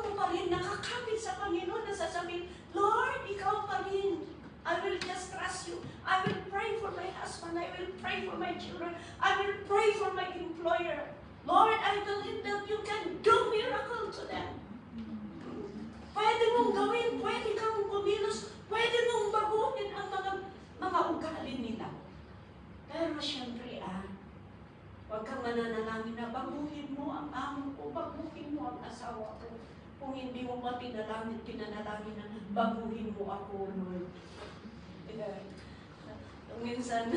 mo pa rin, nakakapit sa Panginoon na sasabihin, Lord, ikaw pa rin. I will just trust you. I will pray for my husband. I will pray for my children. I will pray for my employer. Lord, I believe that you can do miracle to them. Pwede mong gawin, pwede kang kumilos, pwede mong baguhin ang mga ugali nila. Pero siyempre, huwag kang mananalangin na baguhin mo ang amo ko, baguhin mo ang asawa ko. Kung hindi mo pa pinanalangin na baguhin mo ako, Lord. Minsan,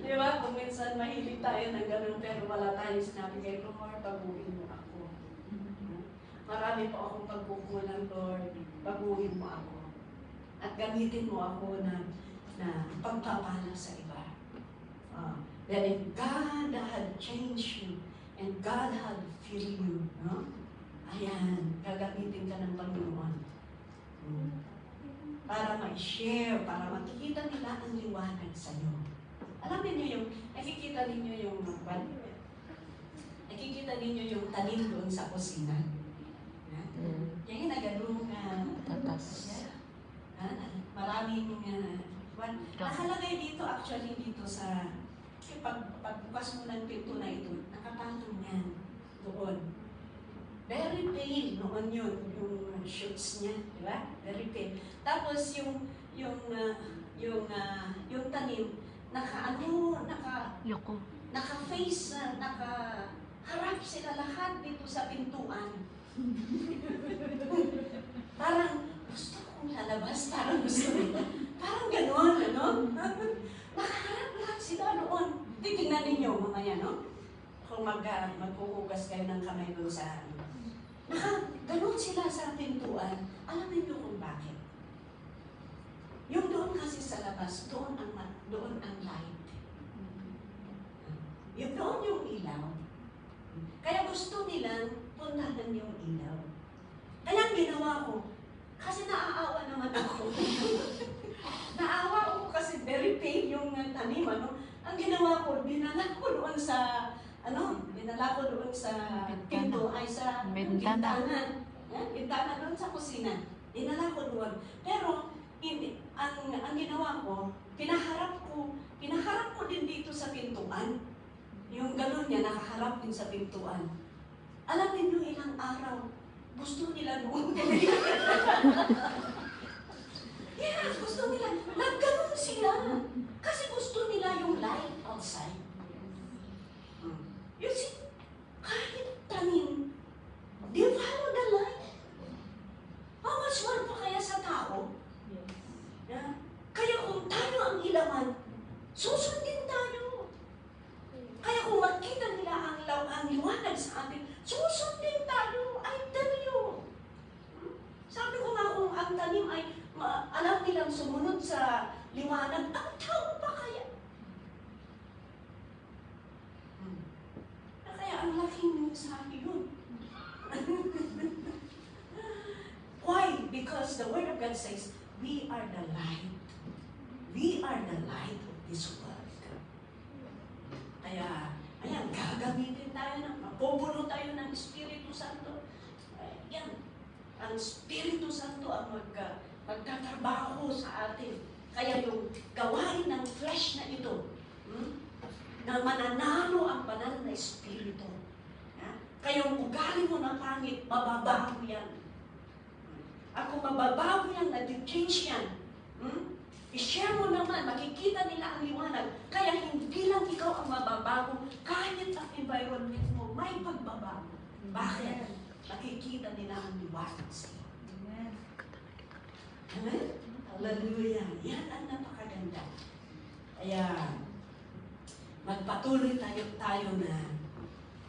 di ba? Kung minsan mahilig tayo ng ganun, pero wala tayong sinabi kay Lord, baguhin mo ako. Marami po akong pagkukulang, Lord, baguhin mo ako. At gamitin mo ako na pagpapala sa iba. That if God had changed you and God had filled you, no? Ayan, gagamitin ka ng Panginoon. Para ma-share, para makikita nila ang liwanag sa iyo. Alam niyo yung, nakikita ninyo yung, nakikita ninyo yung tanim doon sa kusina. Yung naganoong maraming nakalagay dito, actually dito sa pagbukas mo ng pinto na ito, nakapatong yan doon. Very pale noon yun, yung shoots niya, di ba? Very pale. Tapos yung tanim, naka-face, nakaharap sila lahat dito sa pintuan. Parang gusto kong lalabas, parang gusto nila. Parang gano'n, ano? Nakaharap lahat sila noon. Titingnan ninyo mamaya, no? Kung maghuhugas kayo ng kamay doon sa gano'n sila sa pintuan. Alam niyo kung bakit? Yung doon kasi sa labas, doon ang light. Yung doon yung ilaw. Kaya gusto nilang puntahan yung ilaw. Kaya ang ginawa ko, kasi naaawa naman ako. Naawa ako kasi very pale yung tanim, ano? Ang ginawa ko, dinala ko doon sa pinto, ay sa bintana. Bintana doon sa kusina. Dinala ko doon. Pero, ang ginawa ko, pinaharap ko din dito sa pintuan. Yung gano'n niya, nakaharap din sa pintuan. Alam niyo ilang araw, gusto nila noon. Yeah, gusto nila. Nagganon sila. Kasi gusto nila yung light outside. You see, kahit tanim, they follow the light. How much more pa kaya sa tao? Yeah. Kaya kung tayo ang ilawan, susundin tayo. Kaya kung makita nila ang liwanag sa atin, susundin tayo. I tell you. Sabi ko nga kung ang tanim ay alam nilang sumunod sa liwanag, ang tao pa kaya? Kaya ang laking mensahe yun. Why? Because the Word of God says, we are the light. We are the light of this world. Kaya, ayan, gagamitin tayo mapupuno tayo ng Espiritu Santo. Ayan, ang Espiritu Santo ang magtatrabaho sa atin. Kaya yung gawain ng flesh na ito, na mananalo ang banal na Espiritu. Kaya yung ugali mo na pangit, mababago yan. At kung mababago yan, nag-change yan, i-share mo naman, makikita nila ang liwanag. Kaya hindi lang ikaw ang mababago, kahit ang environment mo, may pagbabago. Bakit? Nakikita nila ang liwanag sa iyo. Amen? Hallelujah. Yan ang napakaganda. Kaya, magpatuloy tayo na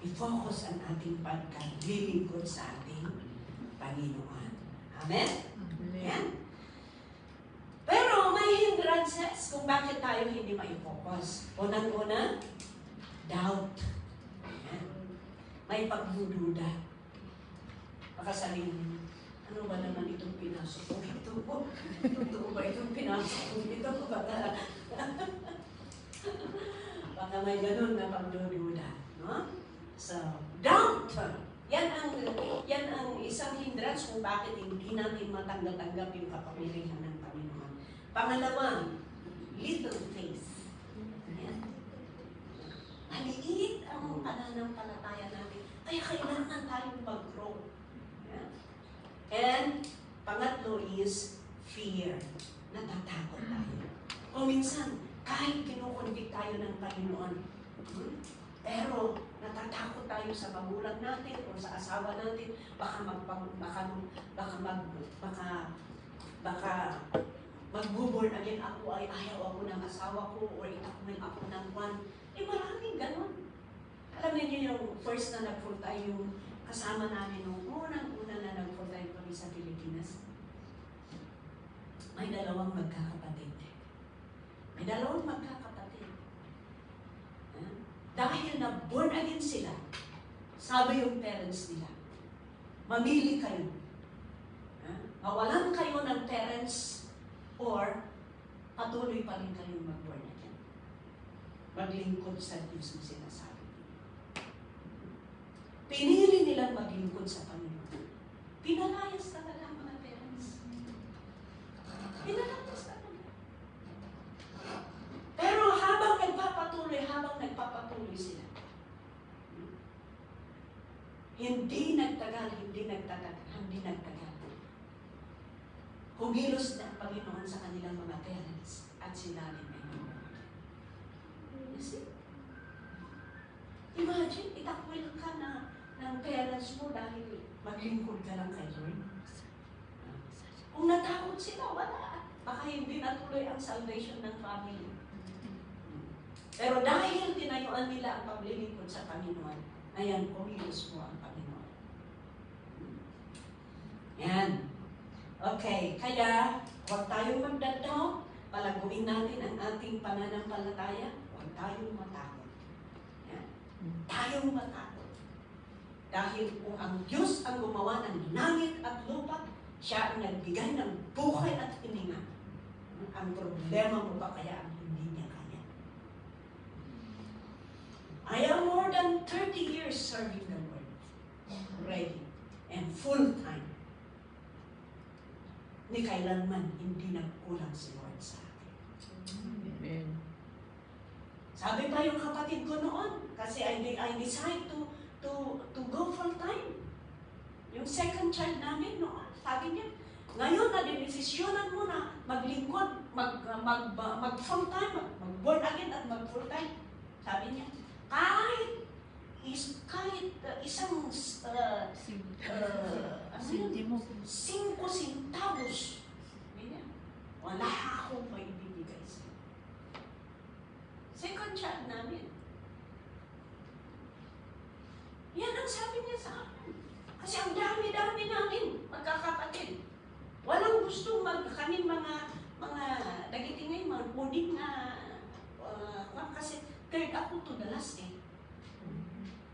i-focus ang ating pagkalilingkod sa ating Panginoon. Amen? Amen? Pero may hindrances kung kung bakit tayo hindi mai-focus. Unang-una, doubt. Ayan. May pagdududa. Baka sabihin, ano ba naman itong pinasok ko? Totoo ba itong pinasok ko? Ito baka may ganun na pagdududa. No? So, doubt. Yan ang isang hindrance kung bakit hindi natin matanggap yung kapangyarihan ng Panginoon. Pangalawa, little faith. Ayan. Maliit ang pananampalataya natin. Kaya kailangan tayong mag-grow. Ayan. And pangatlo is fear. Natatakot tayo. O minsan, kahit kinukonvict tayo ng Panginoon, pero natatakot tayo sa magulang natin o sa asawa natin, baka mag-born again ako ay ayaw ako ng asawa ko or itakmin ako ng one. Maraming ganun. Alam niyo yung first na nag-full time yung kasama namin nung unang-una na nag-full time kami sa Pilipinas. May dalawang magkakapatid. Dahil na born again sila, sabi yung parents nila, mamili kayo. Mawalan kayo ng parents or patuloy pa rin kayong mag-born again. Maglingkod sa Diyos na sinasabi. Pinili nilang maglingkod sa Panginoon. Pinalayas talaga ang mga parents. Pinalayas talaga. Pero habang nagpapatuloy sila, hindi nagtagal. Kumilos na ang Panginoon sa kanilang mga parents at sila rin ay namuhay. You see? Imagine, itakwil ka ng parents mo dahil maglingkod ka lang kay Lord. Kung natakot sila, wala. Baka hindi natuloy ang salvation ng family. Pero dahil tinayuan nila ang paglilingkod sa Panginoon, ayan, kumilos mo ang Panginoon. Yan. Okay, kaya huwag tayong magdadao, palaguin natin ang ating pananampalataya, huwag tayong matakot. Yan. Tayong matakot. Dahil kung ang Diyos ang gumawa ng langit at lupa, siya ang nagbigay ng buhay at hininga. Ang problema mo ba kaya ang hindi niya kaya? I am more than 30 years serving the Lord already and full time. Ni kailanman hindi nagkulang si Lord sa akin. Amen. Sabi pa yung kapatid ko noon, kasi I decide to go full time. Yung second child namin noon, sabi niya, ngayon na dinesisyonan mo na maglingkod, mag full time, mag-born again at mag full time. Sabi niya, kahit isang 5 centavos. Wala akong maibibigay sa'yo. Second child namin. Yan ang sabi niya sa akin. Kasi ang dami-dami namin, magkakapatid. Walang gustong kaming mga nagiting ngayon, mga puning na, kasi third ako to the last eh.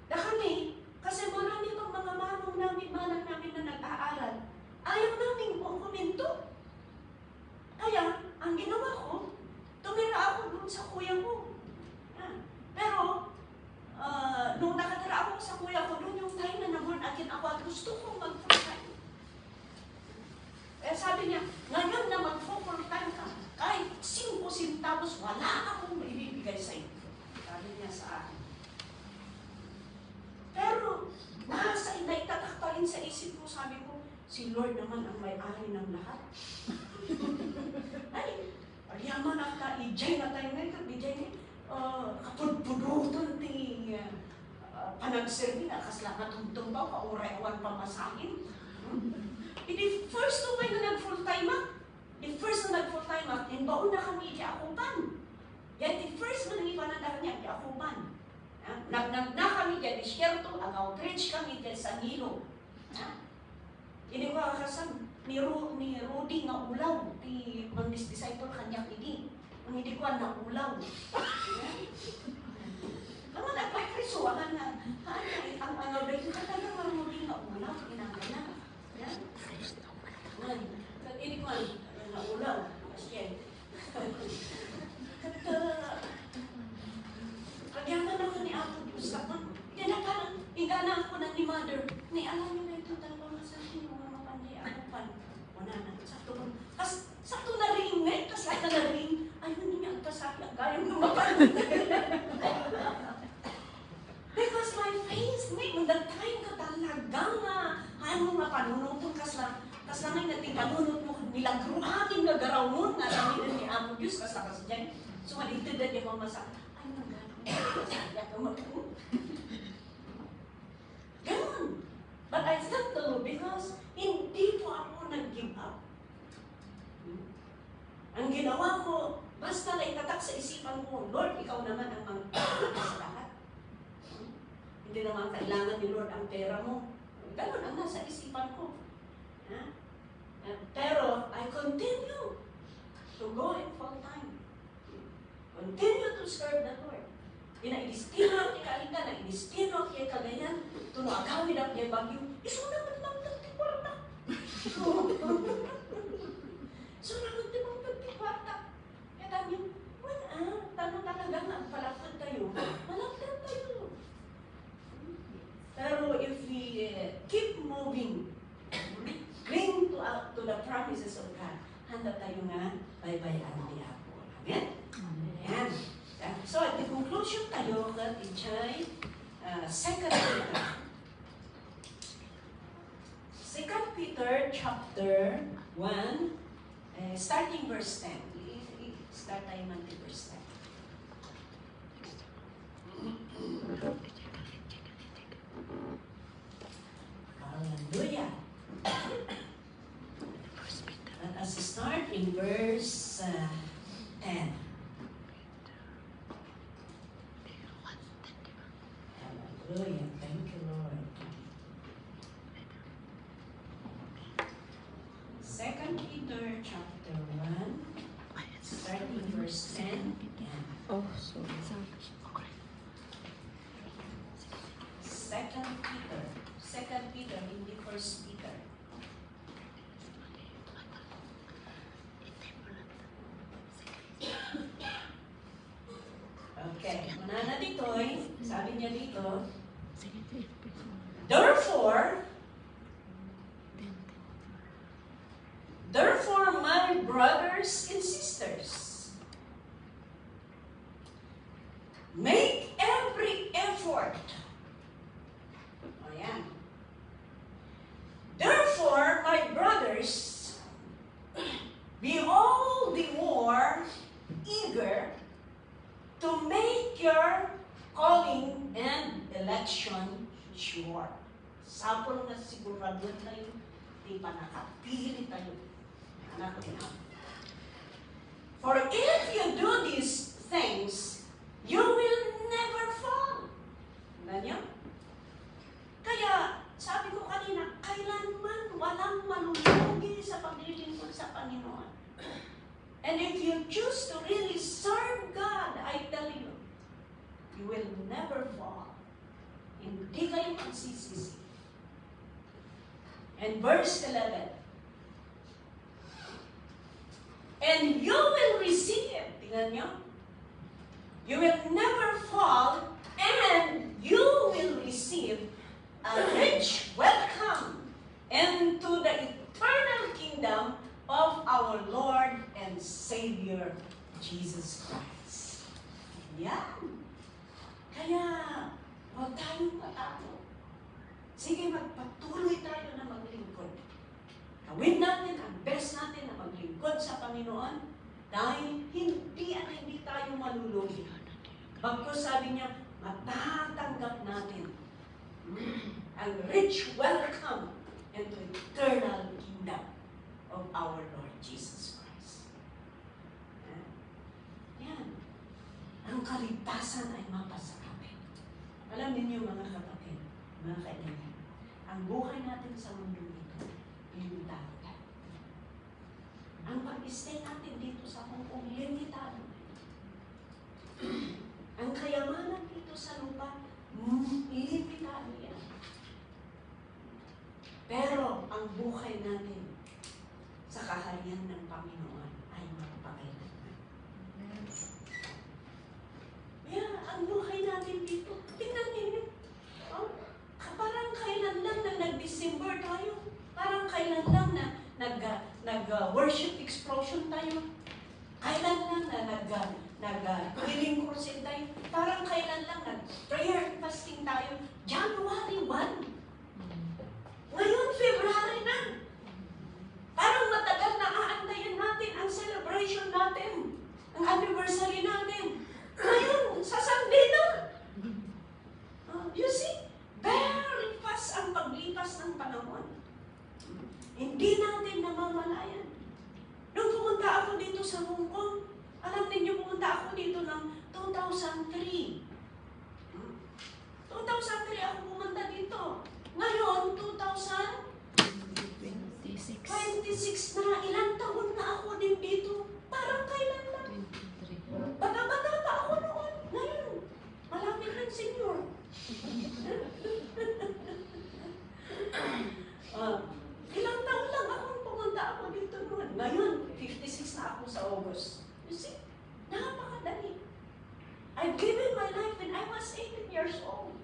Na kami, kasi marami pang mga manang namin na nag-aaral, ayaw namin kuminto. Kaya, ang ginawa ko, tumira ako doon sa kuya ko. Pero, nung nakatira ako sa kuya ko, doon yung time na nag-born again ako at gusto kong mag-full time. Eh sabi niya, ngayon na mag-full time ka, kahit 5 centavos, wala akong maibibigay sa iyo. Sabi niya sa akin. Pero, naitatak pa rin sa isip ko, sabi ko, si Lord naman ang may-ari ng lahat. Ay, yaman na ka-ijay na tayo ngayon, kapudpudutan ti panagserbi na kasla katungtong ba, kaurewan pamasahin. The first to na nag-full time inbaon na kami di akupan. Yan, the first na nangipananda niya, di akupan. Nagnag na kami di disyerto, ang outreach kami di sa Nilo. Hindi ko kakasam, ni Rudy nga ulaw, di mga disciple kanya kini. ang hindi ko na ulaw. Ang nagpapasuahan na, ang ano, dahil ka talaga marunong na ulaw, ginagana. Yan. Hindi ko na ulaw. Kasi, kagyaman ako ni Apo Diyos ako. Ingana ako na ni Mother. Ni alam niyo na ito talaga masahin mo mga mapanday ako pan. Wala na. Sakto na rin eh. Kasi na rin. Ayun niya ang kasabi. Ang gayang lumapan. Because my face, when the time ka talaga nga, ano nga panunod kaslang ngay natin panunod mo nilagruhatin nga garaw mo na sabihin ni Apo Diyos kasi dyan. So malitid na niya mamasa. Ay, nagano. Ganon. But I thank the Lord because hindi po ako nag-give up. Ang ginawa ko, basta na itatak sa isipan ko, Lord, ikaw naman ang magpapagod sa lahat. Hindi naman kailangan ni Lord ang pera mo. Ganon ang nasa isipan ko. Pero I continue to go in full time. Continue to serve the Lord. Ina-idistino at ikalinga, na-idistino at ikagayan, tunagawin at bagyo, iso naman lang nagtiparta. So naman timang nagtiparta. Kaya tayo, tanong talaga nga, palapad tayo. Malapad tayo. Pero if we keep moving, cling to the promises of God, handa tayo nga, bye-bye ang diabo. Amen? Amen. So, at the conclusion tayo, that ichay, 2 Peter chapter 1, starting verse 10. Start tayo man to verse 10. Hallelujah. Let us start in verse 10. Hallelujah. Thank you, Lord. 2 Peter chapter 1, starting verse 10. Oh, sorry. 2 Peter, hindi 1 Peter. Okay, muna na dito, sabi niya dito, Therefore, my brothers and sisters, make every effort. Ayan. Therefore, my brothers, be all the more eager to make your calling and election sure. Sapol na sigurado tayo, di pa nakapili tayo. Anak ko na. For if you do these things, you will never fall. Ganyan? Kaya, sabi ko kanina, kailanman walang malulugi sa paglilingkod sa Panginoon. And if you choose to really serve God, I tell you, you will never fall. Hindi kayo magsisisi. And verse 11, and you will receive, tingnan nyo, you will never fall, and you will receive a rich welcome into the eternal kingdom of our Lord and Savior, Jesus Christ. Yan. Kaya, huwag tayong matalo. Sige, magpatuloy tayo na maglingkod. Gawin natin ang best natin na maglingkod sa Panginoon dahil hindi tayo malulugi. Bagkus sabi niya, matatanggap natin ang rich welcome into eternal kingdom of our Lord Jesus Christ. Yan. Ang kaligtasan ay mapasa atin. Alam niyo mga kapatid, mga kaibigan, ang buhay natin sa mundo ito, limitado tayo. Ang pag-stay natin dito sa Hong Kong, limitado. nag-healing crusade tayo. Parang kailan lang nag-prayer and fasting tayo. January 1. Ngayon, February na. Parang matagal na aantayin natin ang celebration natin. Ang anniversary natin. Ngayon, sa Sunday na. You see, very fast ang paglipas ng panahon. Hindi natin namamalayan. Nung pumunta ako dito sa Hong Kong, alam ninyo, pumunta ako dito ng 2003. 2003 ako pumunta dito. Ngayon, 26. 26 na, ilang taon na ako din dito. Parang kailan lang. 23. Bata-bata pa ako noon. Ngayon, malapit ng senior. Ilang taon lang ako pumunta ako dito noon. Ngayon, 56 na ako sa August. You see, napakadali. I've given my life when I was 18 years old.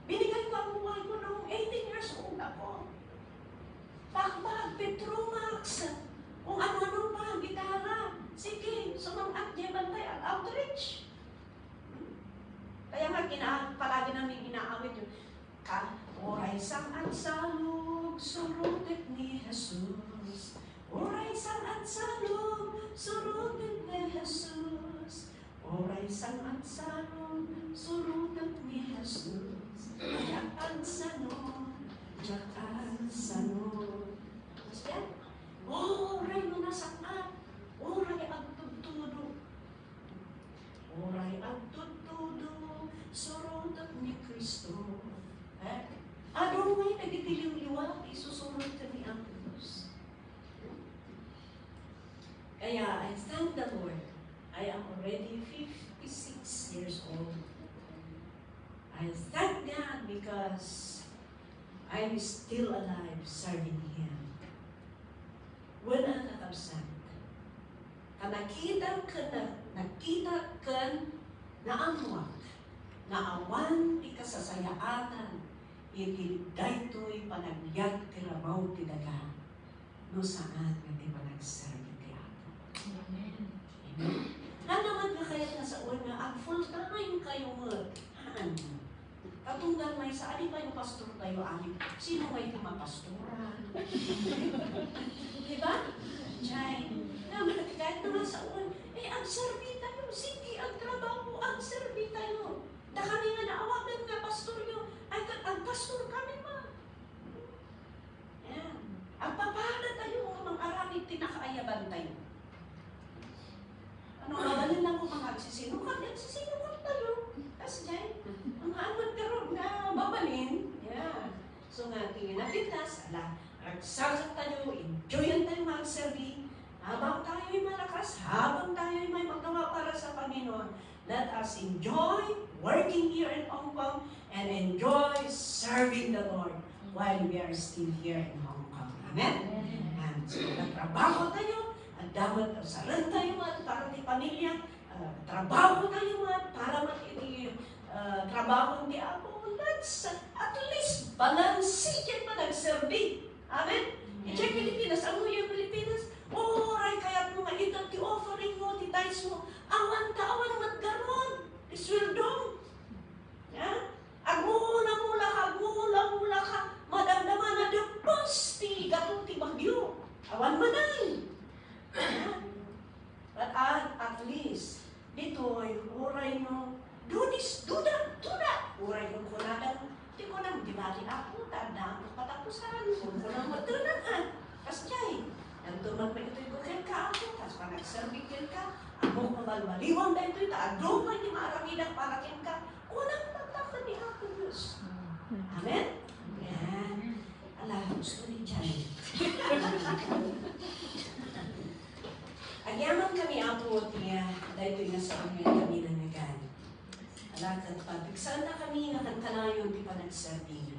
Binigay ko ang buhay ko noong 18 years old ako. Pakbag, Petromax, kung ano-ano pa, gitara. Sige, sumang-at niya bantay ang outreach. Kaya nga, palagi namin inaawit yun. Oray sang at salug, surutit ni Jesus. Oray sang at salug, surutit ni Jesus. Oray sang at salug, surutit ni Jesus. Yakan sanod, yakan sanod. Tapos yan, oray mo na sangat, oray ang tutudo. Oray ang tutudo, surutit ni Kristo. Ano may nagitiliw-liwag, isusunod ka ni ang Diyos. Kaya, I thank the Lord. I am already 56 years old. I thank God because I'm still alive serving Him. Wala na absent. Nakita ka na amuak, na awan di kasasayaan, iti daytoy panagbiag ti rabaw ti daga, no saan nga ti panagserbi ti Apo. Amen. Nga naman nga kaya't nga sa una, ang full time kayo nga, katunggal may sa ali kayo pastor tayo amin, sino may ti mapastora? Diba? Chay, naman kahit naman sa una, ang serbi tayo, sige, ang trabaho, ang serbi tayo. Da kami nga naawagan nga pastor nyo, ay ang pastor kami ma. Yan. Ang papala tayo, mga aramid tinakaayaban tayo. Ano, mabalin lang kung mga agsisinukad, agsisinukad tayo. Kasi dyan, mga amat karoon na babalin. Yan. So nga, tingin natin tas, nagsasak tayo, enjoyan tayo mag-serbi. Habang tayo'y malakas, habang tayo'y may magawa para sa Panginoon, let us enjoy working here in Hong Kong and enjoy serving the Lord while we are still here in Hong Kong. Amen? And so, nagtrabaho tayo, at dapat saran tayo para di pamilya, trabaho tayo para matiti trabaho di ako. Let's at least balansikin pa nagserbi. Amen? I-check Pilipinas, ang yung Pilipinas, oray kaya mo nga ito, ti offering mo, ti tithes mo, awan matgaron, ti sweldo. Ya? Agmula ka, madamdaman na depos, ti gatong ti bagyo. Awan manay. But at least, dito'y oray no, duda. Oray no kunadang, di ko nang dibali ako, tandaan ko katapusan, kung ko nang matunan. Kasyay, nantuman pa ito'y bukin ka ako, tas pa nagserbikin ka, ako mabalmaliwang na ito'y taadong may di maaramidang parakin ka, unang pagtakan ni ako Diyos. Amen? Yan. Ala, gusto ni Jai. Agyaman kami ako niya, dahil ito'y nasa kanya kami na nagan. Alakat pa, bigsaan na kami nga kantanayon di pa nagserbi.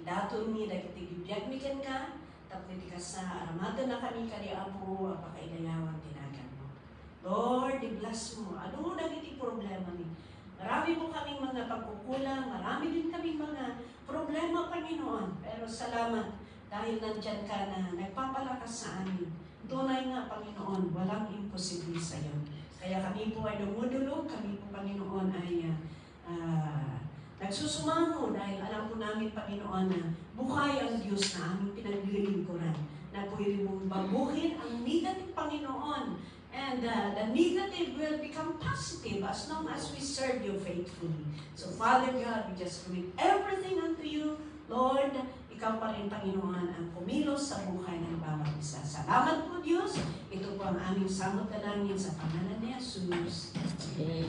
Dato ni, dahil itigibiyag mikan ka, tapos ka sa aramada na kami kani Apo, apakailayawan tinagan mo. Lord, i-bless mo. Ano na iti problema ni? Marami po kaming mga pagkukulang, marami din kaming mga problema, Panginoon. Pero salamat dahil nandyan ka na nagpapalakas sa amin. Tunay nga, Panginoon, walang imposible sa iyo. Kaya kami po ay dumudulog, kami po Panginoon ay nagsusumamo dahil alam po namin Panginoon na buhay ang Diyos na aming pinaglilingkuran. Na pwede mong baguhin ang negative Panginoon. And the negative will become positive as long as we serve you faithfully. So Father God, we just commit everything unto you. Lord, ikaw pa rin Panginoon ang kumilos sa buhay ng bawat isa. Salamat po Diyos. Ito po ang aming samot dalangin sa pangalan ni Jesus. Amen.